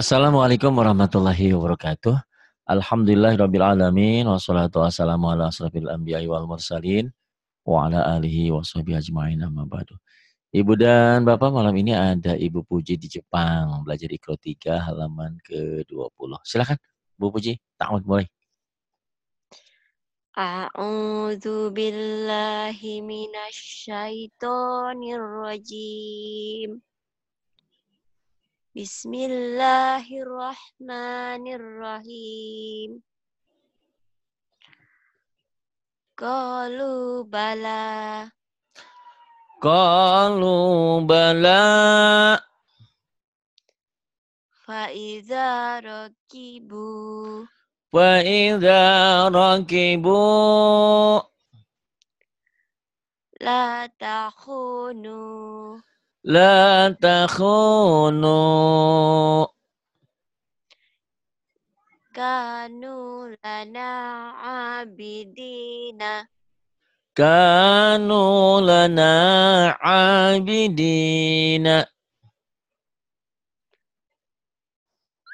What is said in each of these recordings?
Assalamualaikum warahmatullahi wabarakatuh. Alhamdulillahirabbil alamin wassalatu wassalamu ala asrofil anbiya'i wal mursalin wa ala alihi washabihi ajmain amma ba'du. Ibu dan Bapak, malam ini ada Ibu Puji di Jepang, belajar Iqra 3 halaman ke-20. Silakan Bu Puji, ta'awud mulai. A'udzu billahi minasyaitonir rajim. Bismillahirrahmanirrahim. Qalu bala Qalu bala fa idza rakibu wa idza rakibu la takhunu la takhunu kanu lana abidina kanu lana abidina.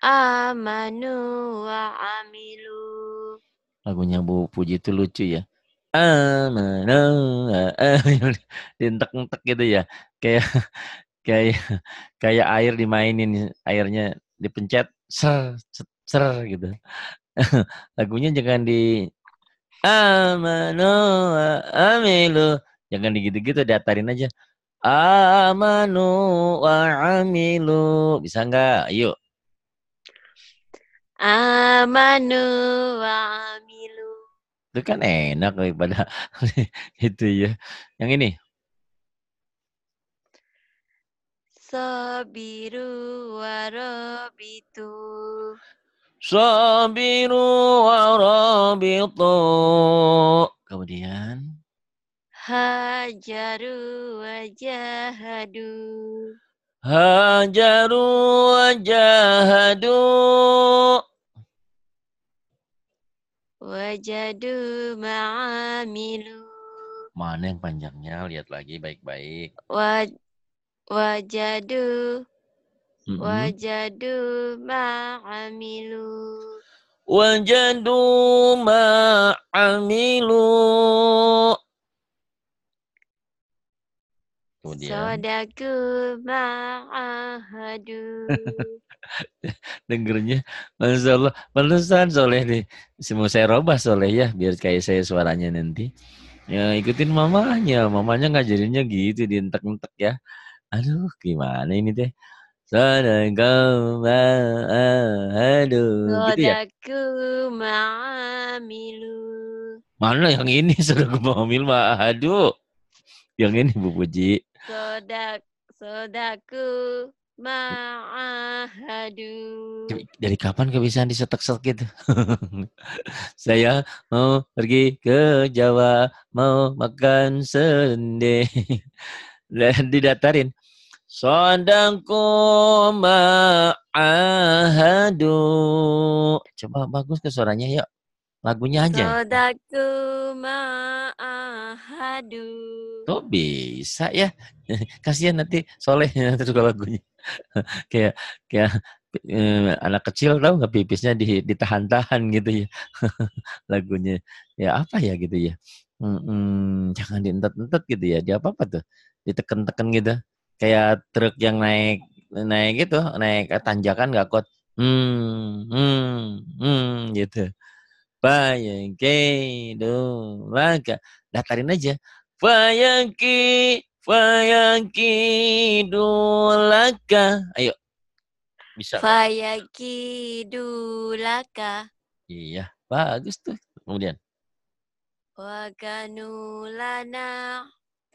amanu wa amilu. Lagunya Bu Puji itu lucu ya. Amana, dientek-entek gitu ya. Kayak kayak kayak air dimainin, airnya dipencet ser ser, ser gitu. Lagunya jangan di amanu wa amilu. Jangan digitu-gitu, datarin aja. Amanu wa amilu. Bisa enggak? Ayo. Amanu wa amilu. Itu kan enak daripada itu ya. Yang ini. Sabiru wa rabitu. Sabiru wa rabitu. Kemudian. Hajaru wa jahadu. Hajaru wa jahadu. Wajadu ma'amilu. Mana yang panjangnya? Lihat lagi baik-baik. Wajadu Mm-mm. ma'amilu. Wajadu ma'amilu. Kemudian. Sadaku ma'ahadu. Dengernya, Masya Allah, pantesan Soleh nih. Semua saya robah Soleh ya, biar kayak saya suaranya nanti. Ya ikutin mamanya ngajarinnya gitu, dientek-entek ya. Aduh, gimana ini teh? Sadaqallahu aduh, gitu ya. Sadaku ma'amilu. Mana yang ini sudah gue ambil mah, aduh. Yang ini Bu Puji. Sodaku ma'ahadu. Dari kapan kebiasaan disetek-setek gitu? Saya mau pergi ke Jawa, mau makan sende. Dan didatarin. Sodaku ma'ahadu. Coba bagus ke suaranya yuk. Lagunya aja. Sodaku ma'ahadu. Tuh bisa ya. Kasihan nanti Solehnya terus kalau lagunya. kayak kayak anak kecil tahu nggak pipisnya ditahan-tahan gitu ya. Lagunya. Ya apa ya gitu ya. Jangan dientet-entet gitu ya. Dia apa tuh? Diteken-teken gitu. Kayak truk yang naik naik gitu, naik tanjakan nggak kuat. Gitu. Fayangkidu laka. Datarin aja. Fayakidu laka. Ayo. Bisa nggak? Fayakidulaka. Iya, bagus tuh. Kemudian. Wakanulana.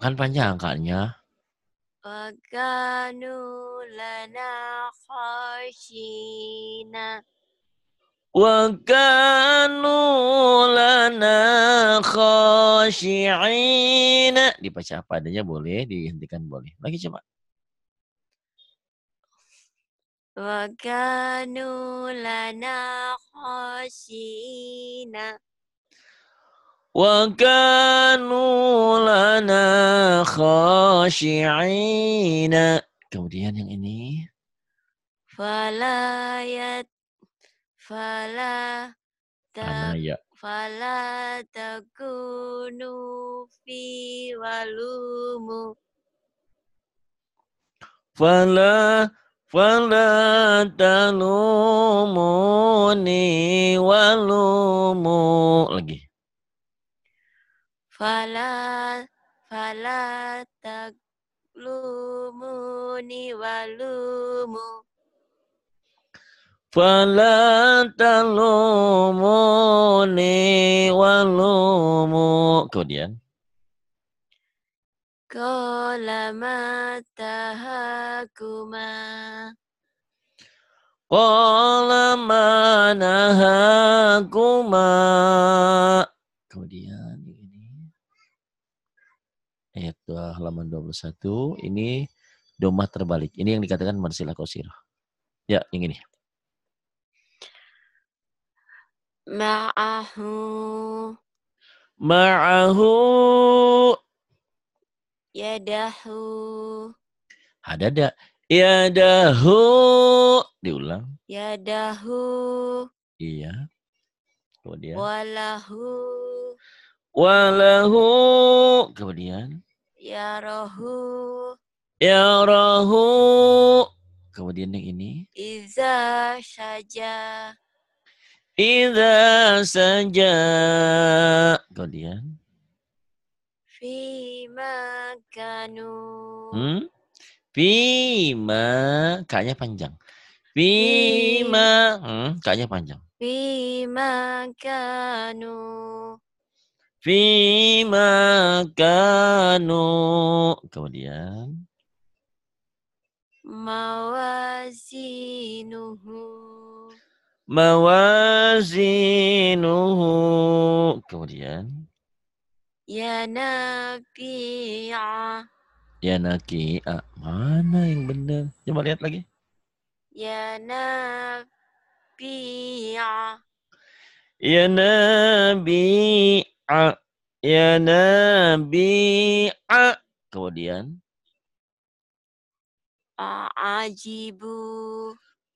Kan panjang angkanya. Wakanulana khashina. Wa kanu lana khashi'ina. Dibaca apa adanya boleh, dihentikan boleh. Lagi coba. Wakanulana khashina. Wa kanu lana khashi'ina. Kemudian yang ini. Falayat fala tak Anaya. fala takunu fi walumu Fala talumuni walumu. Lagi. fala taklumuni walumu Fala talumuni walumu. Kemudian. qala ma tahakuma Qala manahakuma. Kemudian ini ayat halaman 21 ini domah terbalik. Ini yang dikatakan marsilah qasirah. Ya, yang ini. ma'ahu Ma'ahu yadahu hadada yadahu diulang. yadahu Iya. Kemudian walahu walahu kemudian yarahu yarahu kemudian yang ini iza saja idza saja kemudian fi makanu Fima kaknya panjang. fi Fima kaknya panjang. fi makanu Fima kanu kemudian mawazinuhu mawazinuhu kemudian ya nabi'a ya naki'a mana yang benar coba lihat lagi ya nabi'a ya nabi'a ya nabi'a kemudian ajibu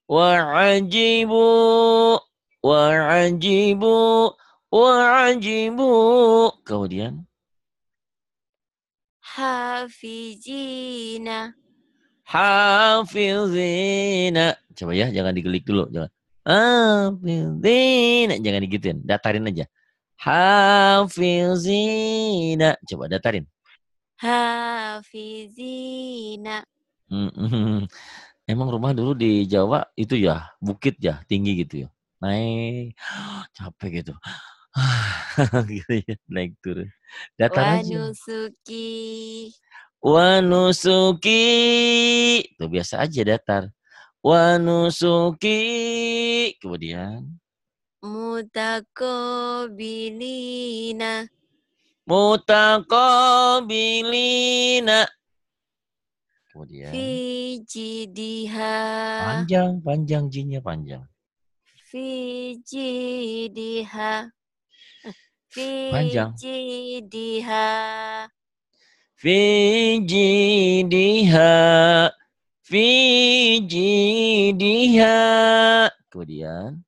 wa'ajibu wa'ajibu wa'ajibu kemudian hafizina hafizina coba ya jangan digelik dulu jangan hafizina jangan digituin datarin aja hafizina coba datarin hafizina emang rumah dulu di Jawa itu ya bukit ya tinggi gitu ya naik capek gitu gitu ya naik turun datar aja wanusuki wanusuki tuh biasa aja datar wanusuki kemudian mutakobilina mutaqabilina kemudian fi jidiha panjang jinnya panjang fi jidiha fi panjang jidiha fi jidiha fi jidiha kemudian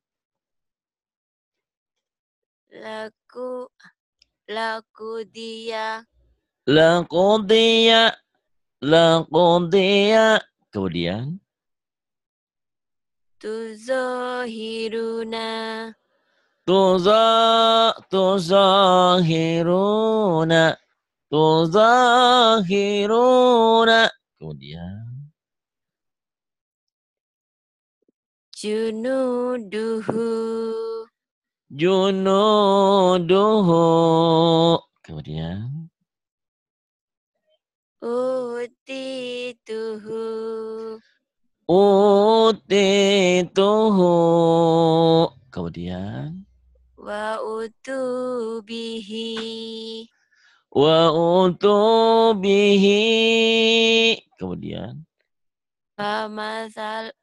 laku dia laqudiya laqudiya kemudian tuzohiruna tuzahiruna tuzahiruna kemudian junuduhu junuduhu kemudian utituhu utituhu kemudian wa utubihi wa utubihi kemudian famasaluhu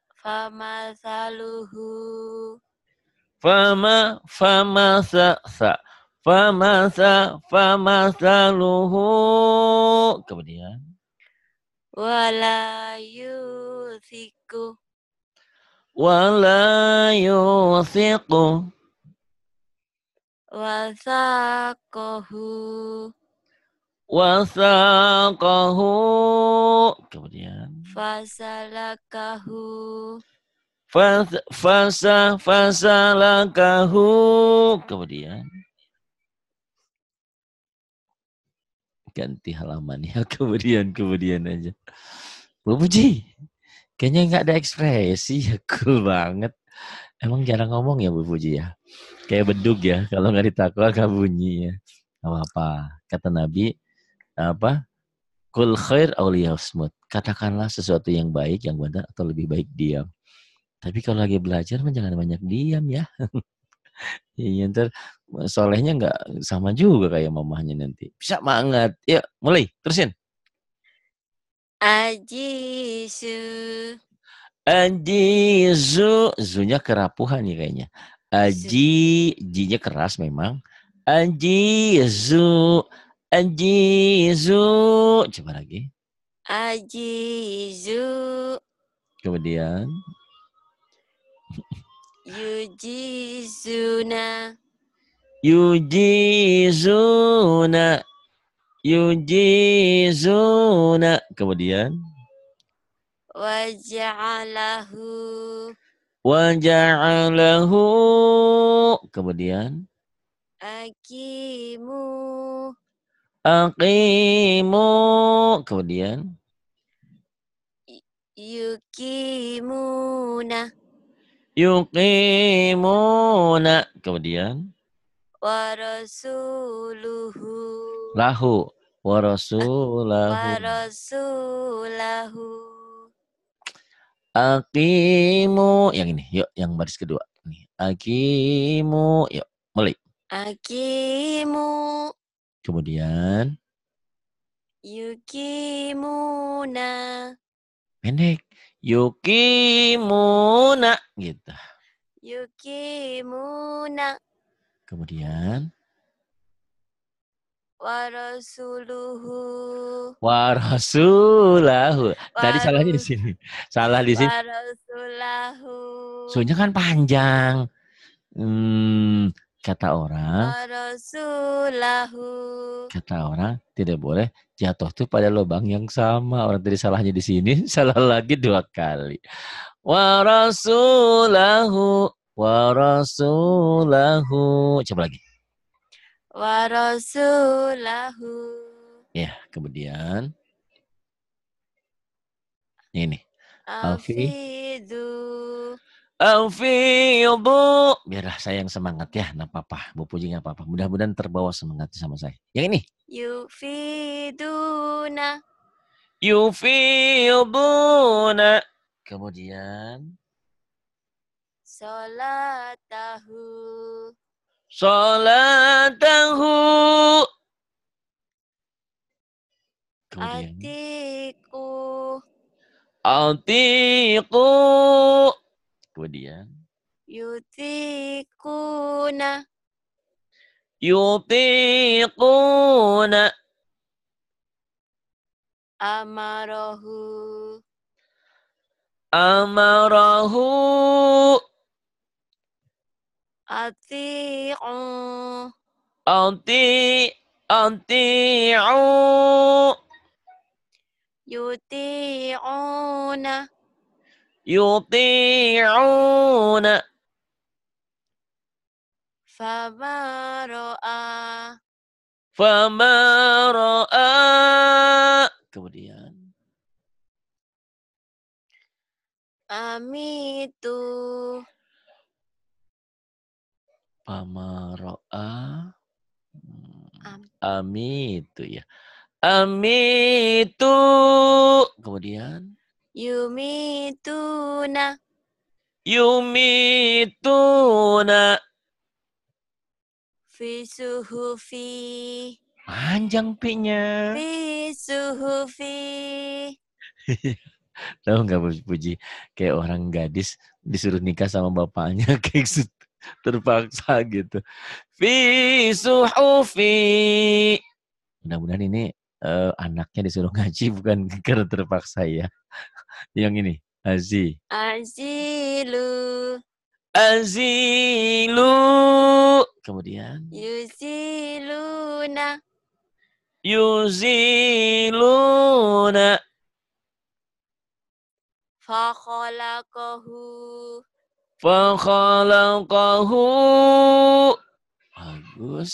famasaluhu kemudian wala yuthiku wala yuthiqu wathaqahu wathaqahu. Kemudian fasalakahu fasalakahu. Kemudian ganti halaman ya. Kemudian aja. Bu Puji, kayaknya nggak ada ekspresi ya. Cool banget. Emang jarang ngomong ya Bu Puji ya. Kayak bedug ya. Kalau nggak ditakwa nggak bunyi ya. Gak apa-apa. Kata Nabi, apa? Kul khair awliyasmut. Katakanlah sesuatu yang baik, yang benar, atau lebih baik diam. Tapi kalau lagi belajar, jangan banyak diam ya. Iya, ntar solehnya nggak sama juga kayak mamahnya nanti. Bisa banget. Yuk, mulai. Terusin. ajisu Ajizu. Zunya kerapuhan nih kayaknya. zu Jinya keras memang. Ajizu. Ajizu. Coba lagi. ajizu Kemudian. yujizuna Yujizuna. Yujizuna. Kemudian. waja'alahu Waja'alahu. Kemudian. akimu Aqimu. Kemudian. yukimuna Yuqimuna. Kemudian. warasuluhu Lahu. Warasulahu. warasulahu Aqimu. Yang ini. Yuk, yang baris kedua. Nih. Aqimu. Yuk, mulai. akimu Kemudian. yukimuna Pendek. Yukimuna. Gitu. yukimuna Kemudian. warasuluhu Warasulahu. Tadi salahnya di sini. Salah di sini. warasulahu Soalnya kan panjang. Kata orang. warasulahu Kata orang tidak boleh jatuh tuh pada lubang yang sama. Orang tadi salahnya di sini, salah lagi 2 kali. Warasulahu. Warasulahu. Coba lagi. warasulahu Ya, kemudian. Ini. Alfi. afidu Alfidu. Biarlah saya yang semangat ya. Nggak apa-apa. Bu Puji nggak apa-apa. Mudah-mudahan terbawa semangat sama saya. Yang ini. yufiduna Yufiduna. Kemudian. salatahu Salatahu. Kemudian. atiku Atiqu. Kemudian. yutikuna Yutiquna. amarahu Amarahu. ati'u Anti'u. yuti'una Yuti'una. famara'a Famara'a. Kemudian. amitu Famara'a. Amitu ya. Amitu. Kemudian. yumituna Yumituna. fi suhufi Panjang P-nya. fi suhufi Tahu nggak Bu Puji? Kayak orang gadis disuruh nikah sama bapaknya kayak terpaksa gitu. Fi suhufi. Mudah-mudahan ini anaknya disuruh ngaji bukan karena terpaksa ya. Yang ini. Azi. Azilu. Azilu. Kemudian. Yuziluna. Yuziluna. Fakhalaqahu. Fakhalaqahu. Bagus.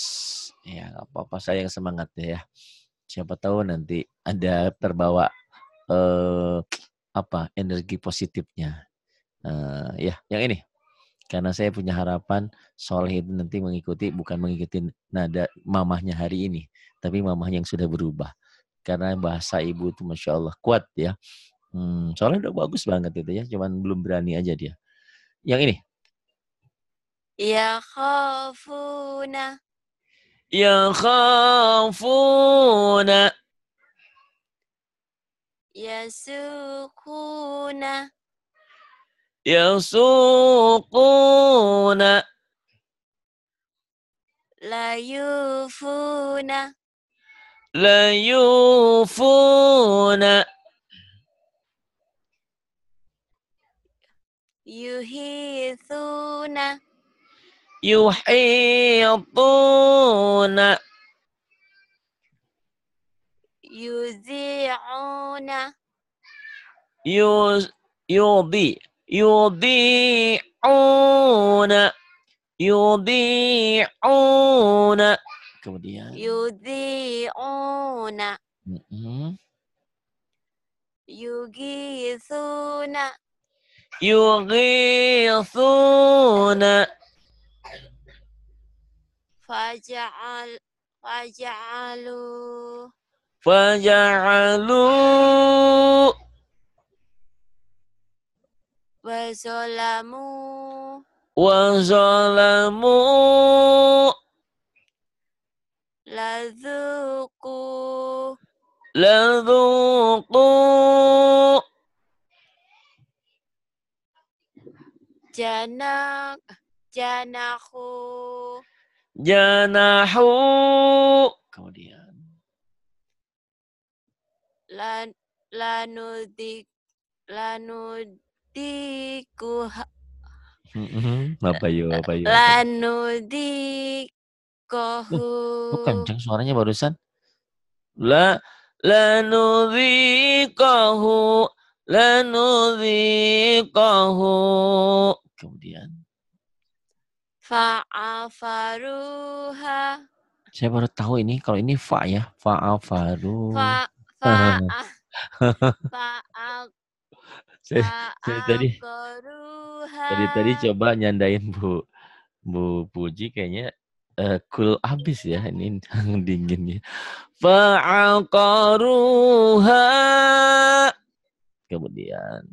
Ya, nggak apa-apa. Saya yang semangat ya. Siapa tahu nanti ada terbawa energi positifnya. Ya, yang ini. Karena saya punya harapan Soleh itu nanti bukan mengikuti nada mamahnya hari ini, tapi mamahnya yang sudah berubah. Karena bahasa ibu itu Masya Allah kuat ya. Soleh udah bagus banget itu ya, cuman belum berani aja dia. Yang ini. Yakhafuna. Yakhafuna. Yasukuna. Yasuquna. Layufuna. Layufuna. Yuhithuna. Yuhituna. Yuzi'una. Yudi'una. Yudi'una. Kemudian. Yudhi'una. Yugithuna. Yughithuna. Faja'alu. Faja'alu. Wazolamu. Wazalamu. Ladzuku. Ladzuqu. Janahu. Janahu. Kemudian. Lanudikuha. Apa yuk? Lanudikohu. Kenceng suaranya barusan. Lanudhikahu. Lanudhikahu. Kemudian. Fa'afaruha. Saya baru tahu ini, kalau ini fa ya. Fa'afaru. Saya tadi coba nyandain Bu Puji kayaknya cool abis ya ini dingin ya. Fa'aqaruha. Kemudian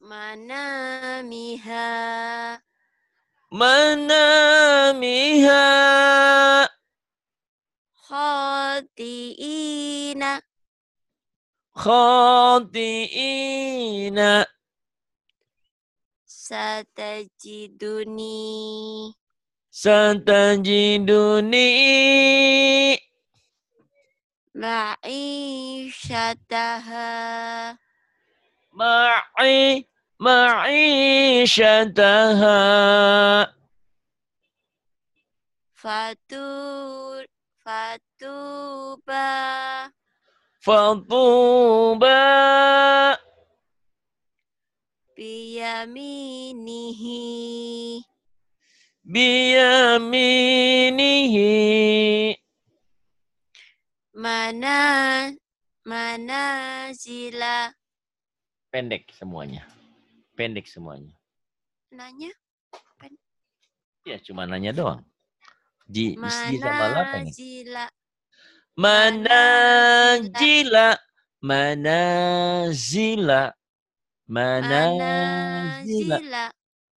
manamiha. Khati'ina. Khati'ina. Satajiduni. Ma'isyataha. Ma'isyataha. Fatuba. Biyaminihi. Manazila. Pendek semuanya. Nanya? Ya cuma nanya doang. Ji sama la pendek. Manazila.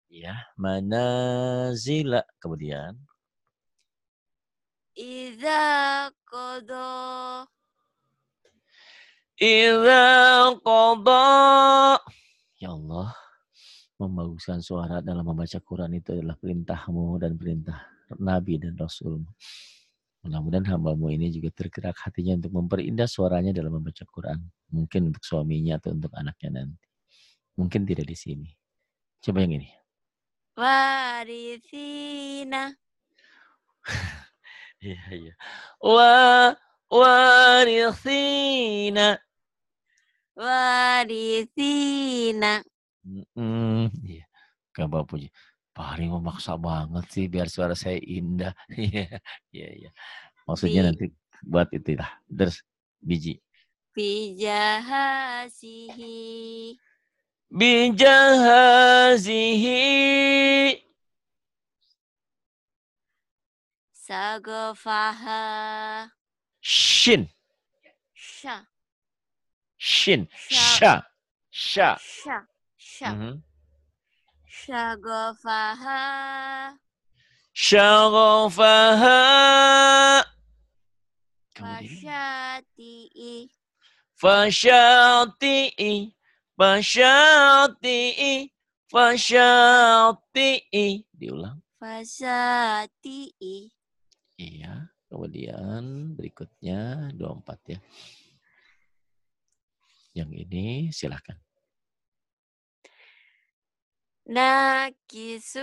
Ya, manazila. Kemudian. Idza qada. Ya Allah, membaguskan suara dalam membaca Quran itu adalah perintahmu dan perintah Nabi dan Rasul. Mudah-mudahan hamba-Mu ini juga tergerak hatinya untuk memperindah suaranya dalam membaca Quran. Mungkin untuk suaminya atau untuk anaknya nanti. Mungkin tidak di sini. Coba yang ini. Warithina. Iya, iya. Warithina. Warithina. Iya. Gak apa puji. Pak Hari memaksa banget sih biar suara saya indah. Iya, iya, iya. Maksudnya nanti buat itu lah. Terus biji. Bijahasihi. Bijahazihi. Sagofaha. Shin. Sha. Shin. Sha. Sha. Sha. Sha. Sha. Mhm. Sagofaha. Syaghafaha. Fasyati'i. Fasyati'i. Fasyati'i. Fasyati'i. Diulang. Fasyati'i. Iya. Kemudian berikutnya 24 ya. Yang ini silahkan. Nakisuhu.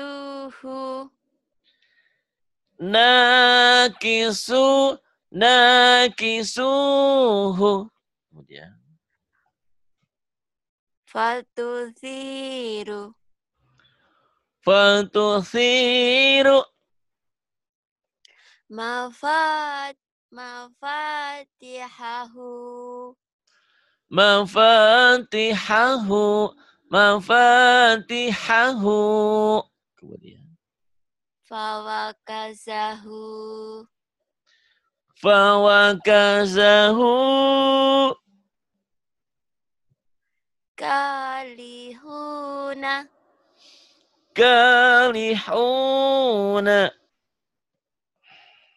Nakisuhu. Kemudian Fatuthiru. fatuthiru. Mafatihahu. Mafatihahu. Mafatihahu. Kemudian Fawakazahu. fawakazahu. Kalihuna. Kalihuna.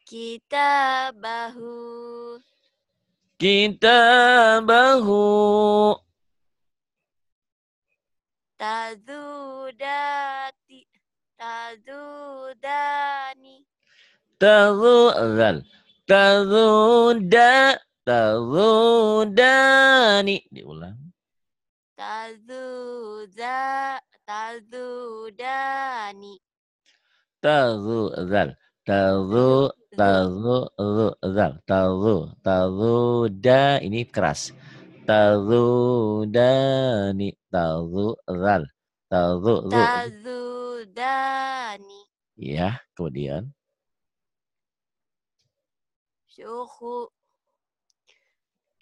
Kitabahu. Kitabahu. Tadudati. Tadudani. Tadudal. Tadudani. Diulang. Tadudani. Tadudal. Taduda ini keras. Tadudani. Tadudal. Tadudani. Ya, kemudian Syuhu.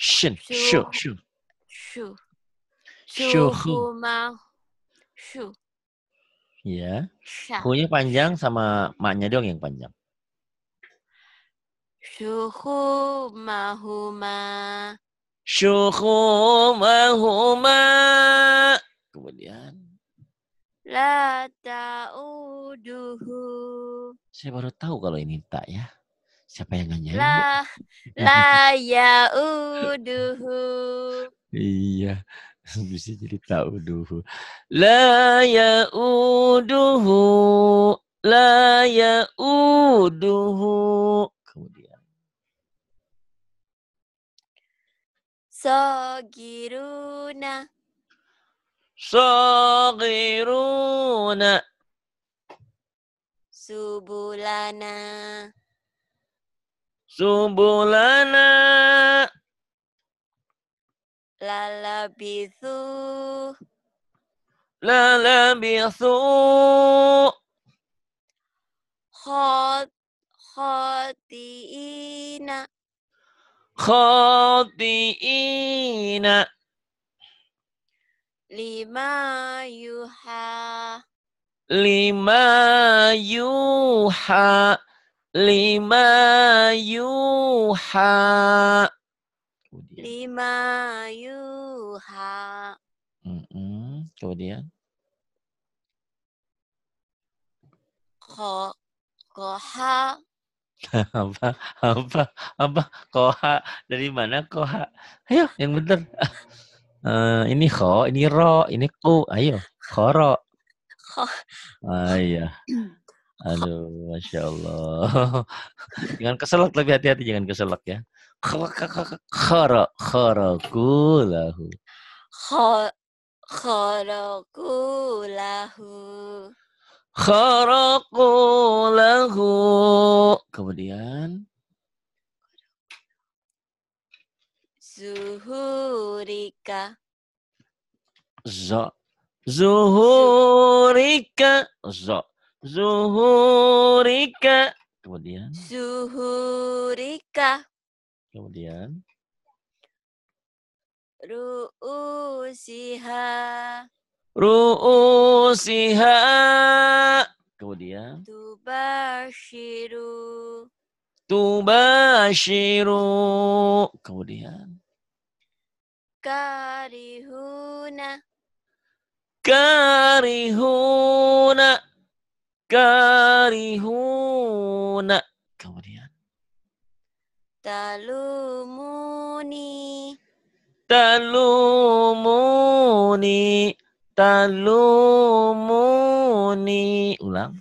shin, Syuhu. shu. Syuhu. Syuhu. Syuhu. Ya. Syah. Hu-nya panjang sama maknya dong yang panjang. Syuhu mahuma. Syuhu mahuma. Kemudian La ta'uduhu. saya baru tahu kalau ini tak ya. Siapa yang ngajarin? La ya'uduhu. Iya. Bisa jadi tahu duhu. La ya'uduhu. La ya'uduhu. Kemudian Sagiruna. Saghiruna. Subulana. Subulana. Lalabithu. Lalabithu. Khati'ina. Khati'ina. Lima yuha. Lima yuha. Lima yuha. Kemudian. Lima yuha. Kemudian. Koha. Apa? Koha. Dari mana koha? Ayo, yang benar. Ini kho, ini ro, ini ku. Ayo, khoro. Iya. Aduh, Masya Allah. Jangan keselak, lebih hati-hati jangan keselak ya. Khoro kulahu. kharaqu lahu. Kharaqu lahu. Kemudian Zuhurika. za. Zuhurika. Za. Zuhurika. Kemudian. Zuhurika. Kemudian. Ru'usiha. Ru'usiha. Kemudian. Tubashiru. Tubashiru. Kemudian. Karihuna. Karihuna. Karihuna. Kemudian. Talumuni. Talumuni. Talumuni. Ulang.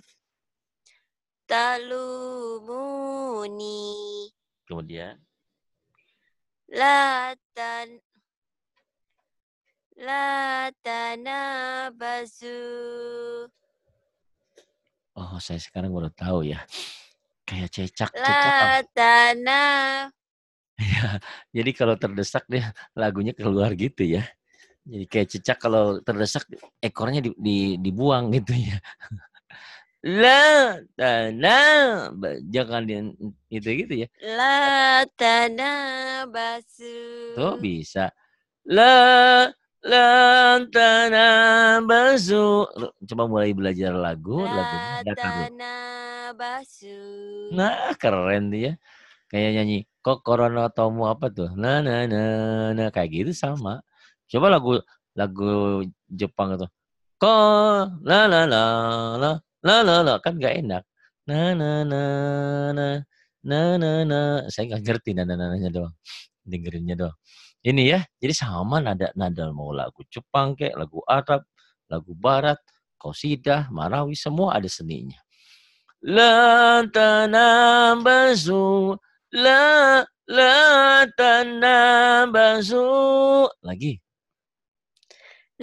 Talumuni. Kemudian. La tanabazu. Oh, saya sekarang baru tahu ya. Kayak cecak. La tanah. Ya, jadi kalau terdesak dia lagunya keluar gitu ya. Jadi kayak cecak kalau terdesak ekornya dibuang gitu ya. La tanah, jangan itu gitu ya. La tanabazu. Tuh bisa. La tanabazu. Coba mulai belajar lagu, lagunya La ada taruh. tanabazu. Nah, keren dia. Kayak nyanyi Kokorono Tomo apa tuh? Na kayak gitu sama. Coba lagu Jepang itu. Ko la kan nggak enak. Na na na na na. Saya nggak ngerti nanya doang. Dengerinnya doang. Ini ya, jadi sama nada mau lagu Jepang kayak lagu Arab, lagu Barat, qasidah, marawi semua ada seninya. La tanabazu, la tanabazu. Lagi.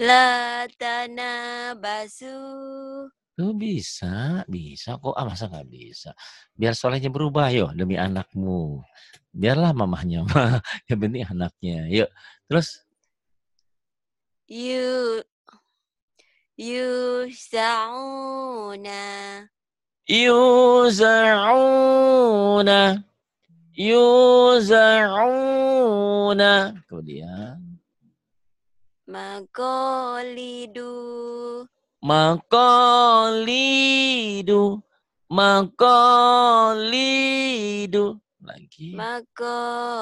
La tanabazu. Tuh bisa kok. Masa nggak bisa? Biar solehnya berubah yuk demi anakmu. Biarlah mamahnya mah, yang penting anaknya. Yuk, terus. Yusauna. Yuzauna. Yuzauna. Kemudian. Makolidu. Makolidu. Makolidu. Lagi. Makolidu.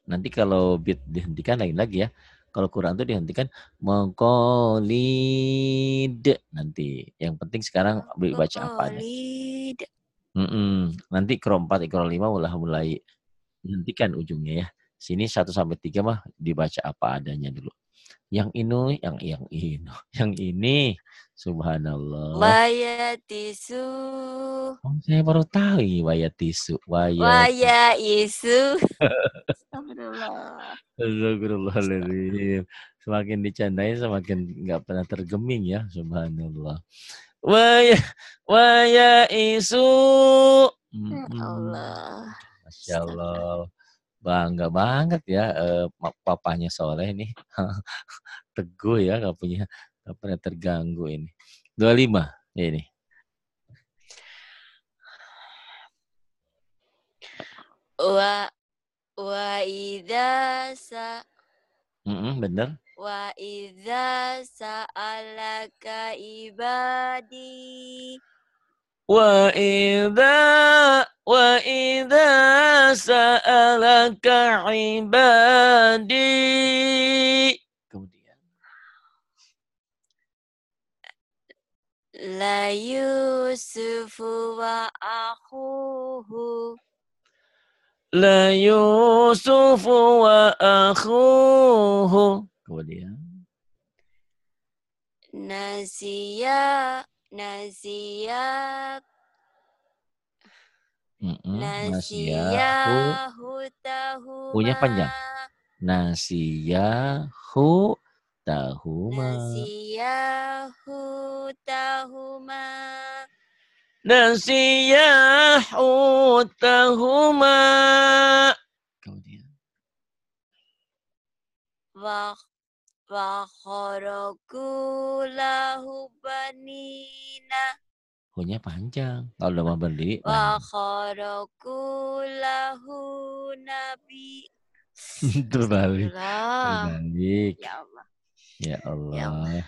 Nanti kalau beat dihentikan lain lagi ya. Kalau kurang tuh dihentikan mengkolid nanti. Yang penting sekarang baca apa adanya. Makolid. Nanti ikro 4, ikro 5 mulai dihentikan ujungnya ya. Sini 1 sampai 3 mah dibaca apa adanya dulu. Yang ini, yang ini, subhanallah. Wayatisu. Oh, saya baru tahu ini wayatisu. Wayaisu. Astagfirullah. Astagfirullahaladzim. Semakin dicandai semakin nggak pernah tergeming ya, subhanallah. Wayaisu. Allah. Masya Allah. Bangga banget ya papanya Soleh nih. Teguh ya, nggak pernah terganggu ini. 25 ini. Wa idza Bener. Wa idza sa'alaka ibadi. Wa idza sa'alaka ibadi. Kemudian. La Yusufu wa akhuhu. La Yusufu wa akhuhu. Kemudian. Nasiyahu tahuma. Punya panjang. Nasiyahu hutahuma. Nasiya hutahuma. Nasiya hutahuma. Kemudian. Wa kharaku lahu banina. Hunya panjang. Kalau udah mau berdiri. Wa kharaku lahu nabi. Terbalik. Astagfirullah. Terbalik. Ya Allah. Ya Ya Allah. Allah.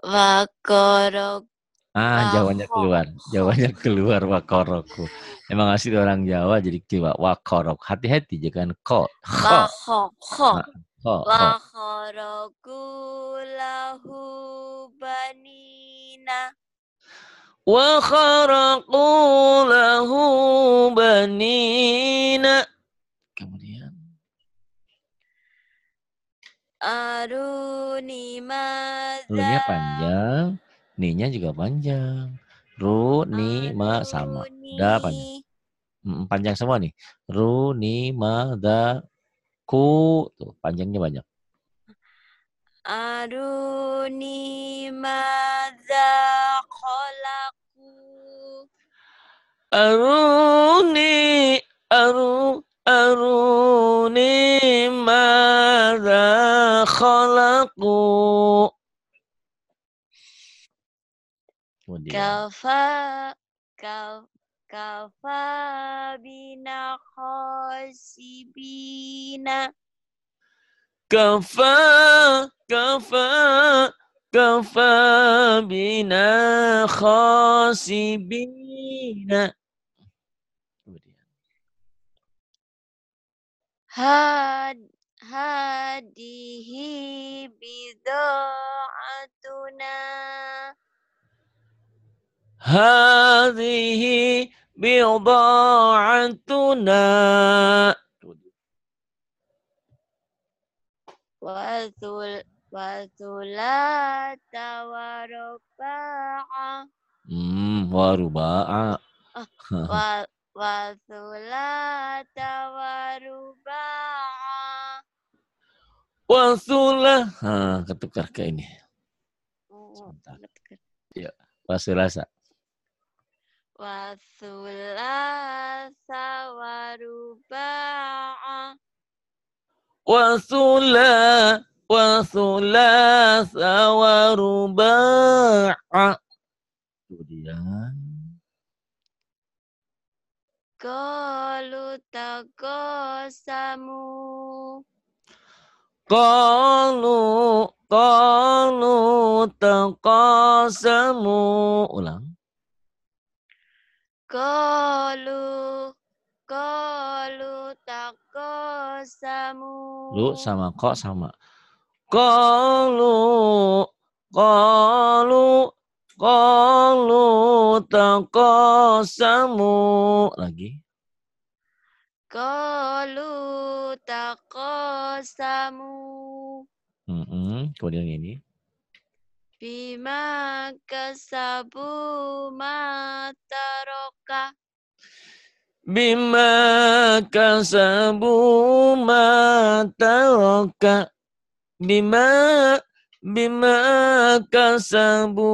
Wa kharaku. Jawanya keluar. Jawanya keluar wakoroku. Emang asli orang Jawa jadi jiwa wakorok. Hati-hati jangan ko. Wa Kho. kharaku lahu banina. Wa kharaqu lahu banina. Kemudian Aruni madza. Ru-nya panjang, ni-nya juga panjang. Ru, ni, ma sama. Da panjang. Panjang semua nih. Ru, ni, ma, da, ku. Tuh, panjangnya banyak. Aruni madza khalaqu. Aruni madza khalaqu. Kemudian Kafa bina khasibina. Kafa bina khasibina. Kemudian Hadihi bida'atuna. Hadhihi bida'atuna. Wasulata waruba'a. Waruba'a. Wasulata waruba'a. Wasulah. Ketukar ke ini. Sebentar. Ya, wasulasa. Wasulasa waruba'a. Wasulasa waruba'a. Kemudian Qalu taqasamu. Qalu taqasamu. Ulang. Qalu taqasamu. Lu sama kok sama. Qalu taqasamu. Lagi. Qalu taqasamu. Kemudian ini. Bima kasabu mataraka. Bima kasabu mataraka. Bima kasabu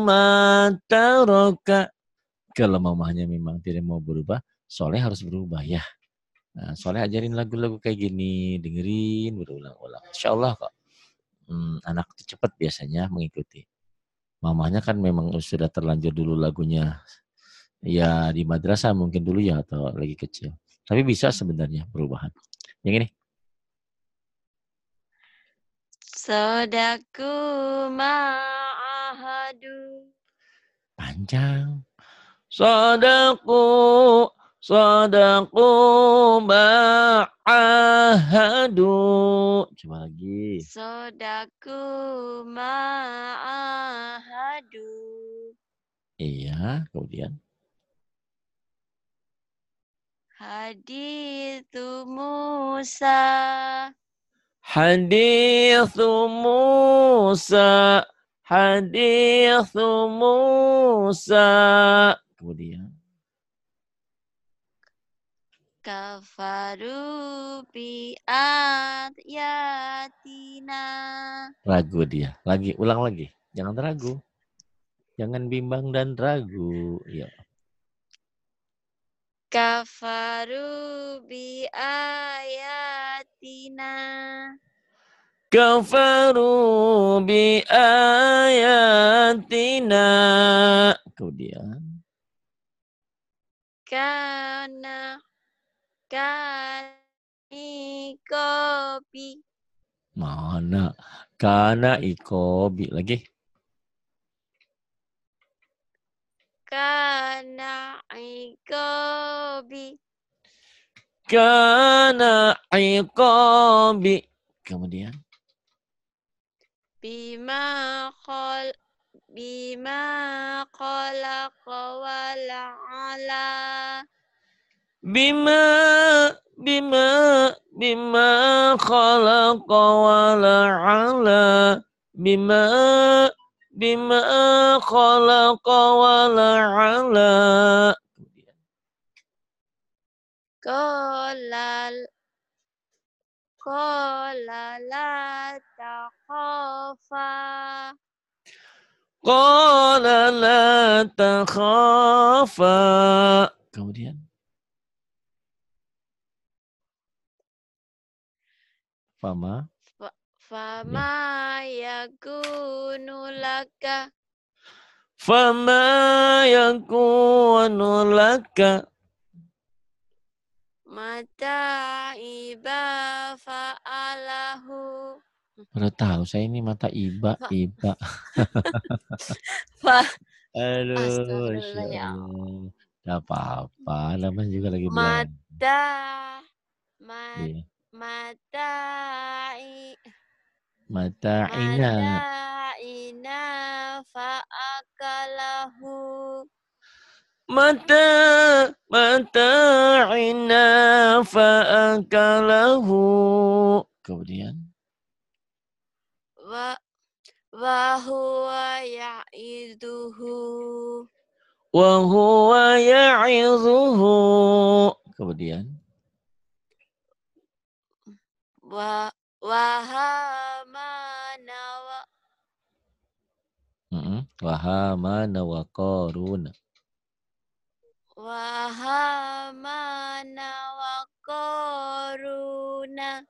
mataraka. Kalau mamahnya memang tidak mau berubah, Soleh harus berubah ya. Nah, Soleh ajarin lagu-lagu kayak gini, dengerin berulang-ulang. Insya Allah kok. Anak itu cepat biasanya mengikuti. Mamahnya kan memang sudah terlanjur dulu lagunya. Ya di madrasah mungkin dulu ya atau lagi kecil. Tapi bisa sebenarnya perubahan. Yang ini. Sadaku ma'ahadu. Panjang. Sadaku ma'ahadu. Coba lagi. Sadaku ma'ahadu. Iya, kemudian. Hadithu Musa. Hadithu Musa. Kemudian. Kafaru bi ayatina. Ragu dia. Lagi, ulang lagi. Jangan ragu. Jangan bimbang dan ragu. Ya. Kafaru bi ayatina. Kafaru bi ayatina. Kemudian. Kana kopi. Mana? Kana ikobi. Lagi. Kana kopi. Kana ikobi. Kemudian. Bima khalaqa wala'ala. Bima khalaqa wala'ala. Bima khalaqa wala'ala. Qala la takhafa. Qala la takhafa. Kemudian. Fama. Fama yakunu laka. Fama yakunu laka. Mata iba fa'alahu. Baru tahu saya ini mata iba. Aduh, Masya Astagfirullah ya. Allah. Gak apa-apa, namanya juga lagi belajar. Mata Iya. Matai Mata'ina. ina fa'akalahu. Mata'ina fa'akalahu. Kemudian. Wa huwa ya'iduhu. Wa huwa ya'izuhu. Kemudian. Wa Hamana Wa Hamana wa Qaruna. wa Hamana wa Qaruna.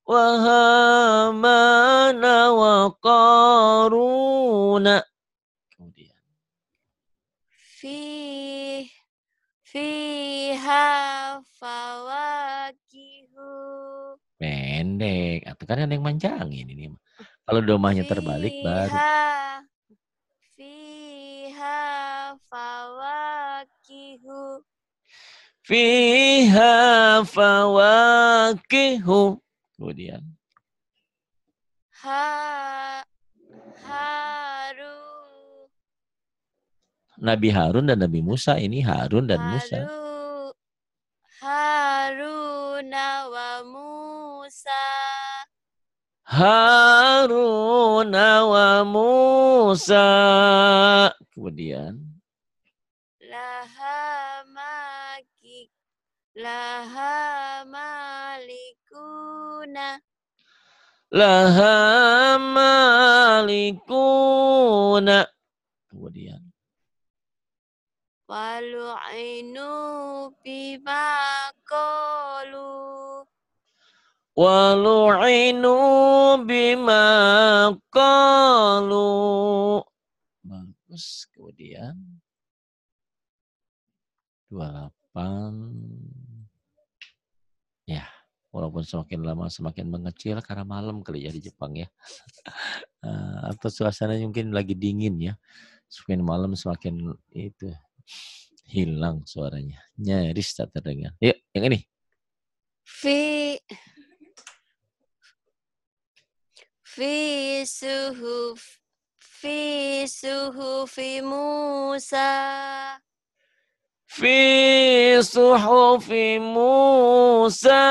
Wahamana wa Qaruna. Kemudian. Fiha fawakihu. Pendek. Atau kan ada yang manjangin ini. Kalau domahnya terbalik baru. Fiha fawakihu. Fiha fawakihu. Kemudian. Nabi Harun dan Nabi Musa, ini Harun dan Musa. Haruna wa Musa. Haruna wa Musa. Kemudian. Laha malikuna. Laha malikuna. Kemudian. Walu'inu bima qalu. Walu'inu bima qalu. Bagus. Kemudian. 28. Ya, walaupun semakin lama semakin mengecil karena malam kali ya di Jepang ya. Atau suasana mungkin lagi dingin ya. Semakin malam semakin itu hilang suaranya. Nyaris tak terdengar. Yuk, yang ini. Fi suhufi Musa. Fi suhufi Musa.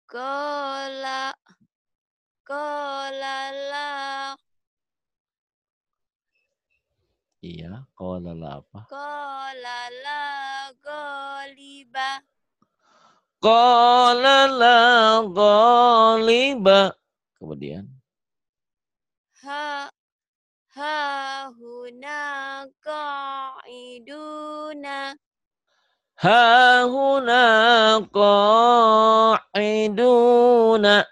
Qala Iya, qala la apa? Qala la ghaliba. Qala la ghaliba. Kemudian Ha ha huna qa'iduna. hahuna qa'iduna.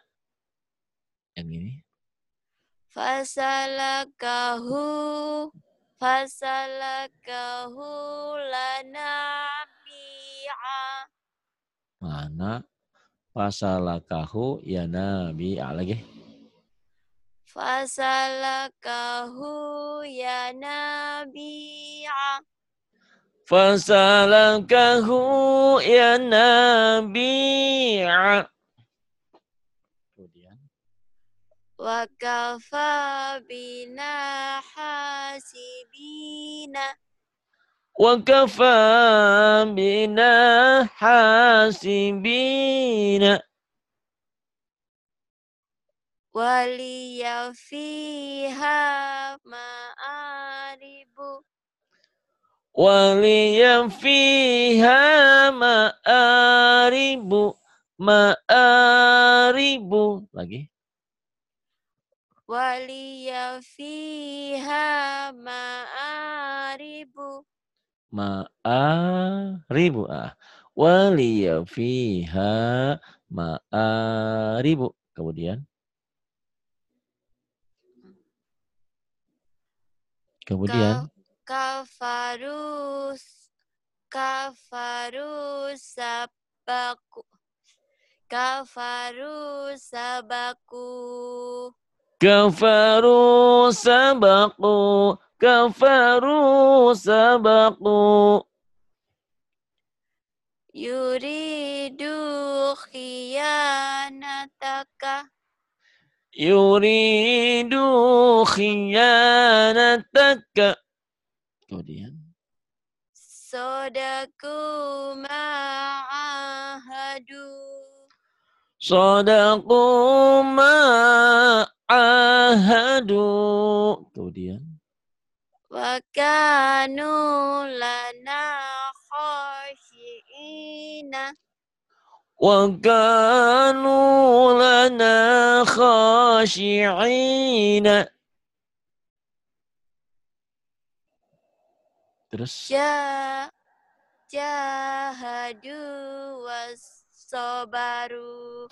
Yang ini Fasalakahu fasalakahu lanabi'a. mana? Fasalakahu ya nabi lagi. Fasalakahu ya nabi'a. Fasalakahu ya nabi'a. Kemudian Wa kafa bina hasibina. wa kafa bina hasibina. Waliya fiha ma'aribu. Waliya fiha ma'aribu. Ma'aribu. Lagi. Waliya fiha ma'aribu. Ma'aribu. Waliya fiha ma'aribu. Kemudian. Kafarus sabaku. Kafaru sabaku. Kafaru sabaku. Kafaru sabaku. Yuridu khiyanataka. Yuridu khiyanataka. Kemudian. Sodaku ma'ahadu. Sadaku ma'ahadu. Kemudian. Wa kanu lana khashi'ina. Wa kanu lana khashi'ina. Terus. Jahadu wassabaru.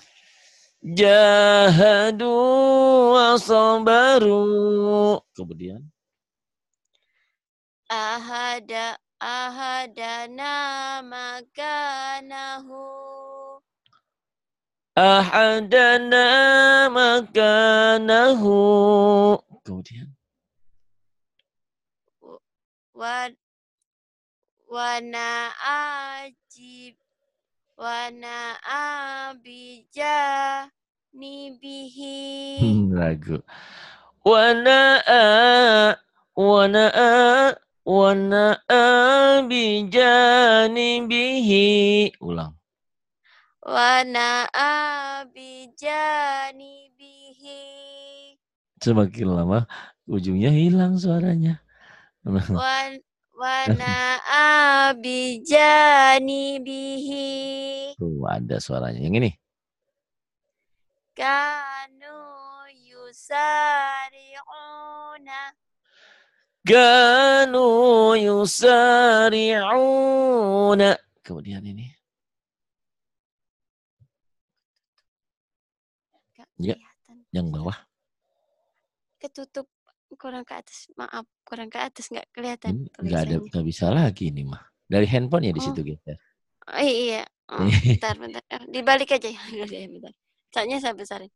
Jahadu wa sabaru. Kemudian. Ahadana makanahu. Ahadana makanahu. Kemudian. Wana abija nibihi. Lagu. Wana'a bijanibihi. Ulang. Wana abija nibihi. Semakin lama ujungnya hilang suaranya. Wana abija nibihi. Tuh ada suaranya. Yang ini. Kanu yusari'una. Kanu yusari'una. Kemudian ini. Ya, yang bawah. Ketutup kurang ke atas. Maaf, kurang ke atas nggak kelihatan Nggak tulisannya. bisa lagi ini mah. Dari handphone ya di situ geser. Oh, iya. Oh, bentar. Dibalik aja ya. Bentar. Soalnya saya besarin.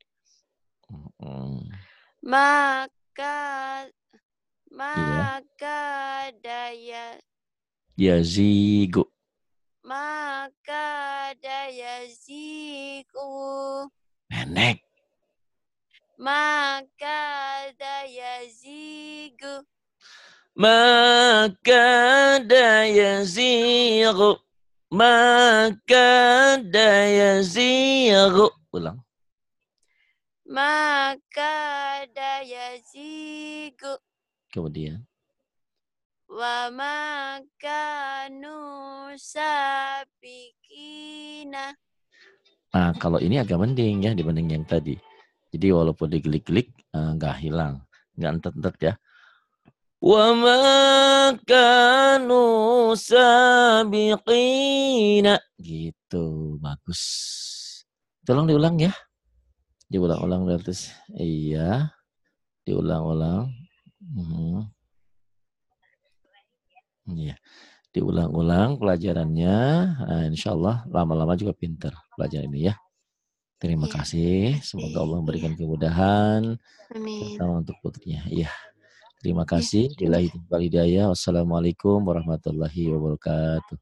Maka daya yazigu. Maka daya ziku. Nenek. Maka daya zigu. Maka daya zigu. Maka daya zigu. Ulang. Maka daya zigu. Kemudian. wa ma kanu sabiqina. Nah, kalau ini agak mending ya dibanding yang tadi. Jadi walaupun digelik-gelik nggak hilang, nggak entet-entet ya. Wa ma kanu sabiqina. Gitu, bagus. Tolong diulang ya. Diulang-ulang terus. Iya, diulang-ulang. Iya, diulang-ulang pelajarannya. Nah, insya Allah lama-lama juga pinter pelajaran ini ya. Terima Ya, kasih. Semoga Allah memberikan kemudahan amin. terutama untuk putrinya. Iya. Terima Ya, kasih. terima Billahi taufiq wal hidayah. Wassalamualaikum warahmatullahi wabarakatuh.